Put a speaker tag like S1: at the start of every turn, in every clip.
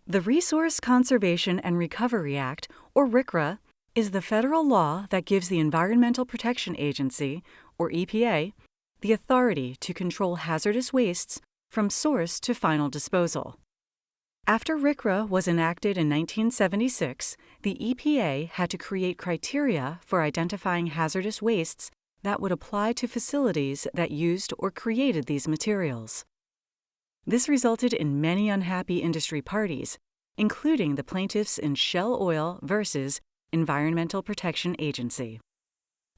S1: The Resource Conservation and Recovery Act, or RCRA, is the federal law that gives the Environmental Protection Agency, or EPA, the authority to control hazardous wastes from source to final disposal. After RCRA was enacted in 1976, the EPA had to create criteria for identifying hazardous wastes that would apply to facilities that used or created these materials. This resulted in many unhappy industry parties, including the plaintiffs in Shell Oil versus Environmental Protection Agency.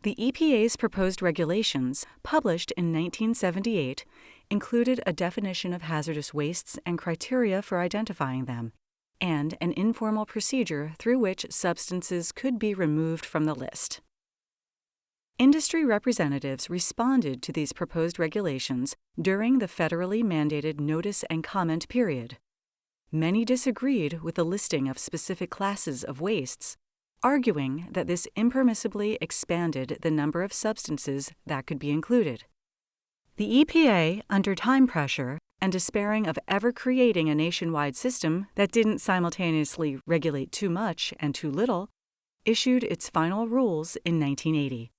S1: The EPA's proposed regulations, published in 1978, included a definition of hazardous wastes and criteria for identifying them, and an informal procedure through which substances could be removed from the list. Industry representatives responded to these proposed regulations during the federally mandated notice and comment period. Many disagreed with the listing of specific classes of wastes, arguing that this impermissibly expanded the number of substances that could be included. The EPA, under time pressure and despairing of ever creating a nationwide system that didn't simultaneously regulate too much and too little, issued its final rules in 1980.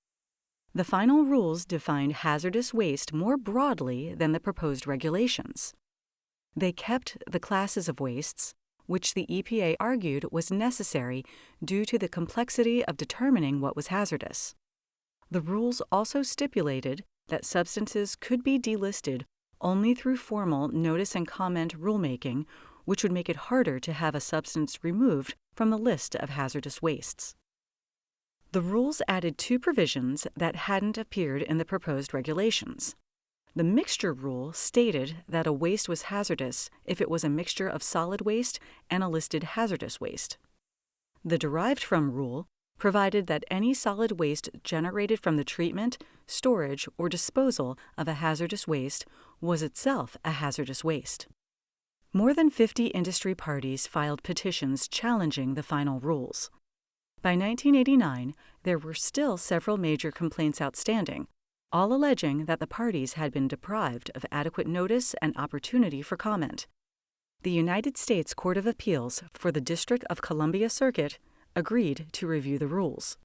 S1: The final rules defined hazardous waste more broadly than the proposed regulations. They kept the classes of wastes, which the EPA argued was necessary due to the complexity of determining what was hazardous. The rules also stipulated that substances could be delisted only through formal notice and comment rulemaking, which would make it harder to have a substance removed from the list of hazardous wastes. The rules added two provisions that hadn't appeared in the proposed regulations. The mixture rule stated that a waste was hazardous if it was a mixture of solid waste and a listed hazardous waste. The derived from rule provided that any solid waste generated from the treatment, storage, or disposal of a hazardous waste was itself a hazardous waste. More than 50 industry parties filed petitions challenging the final rules. By 1989, there were still several major complaints outstanding, all alleging that the parties had been deprived of adequate notice and opportunity for comment. The United States Court of Appeals for the District of Columbia Circuit agreed to review the rules.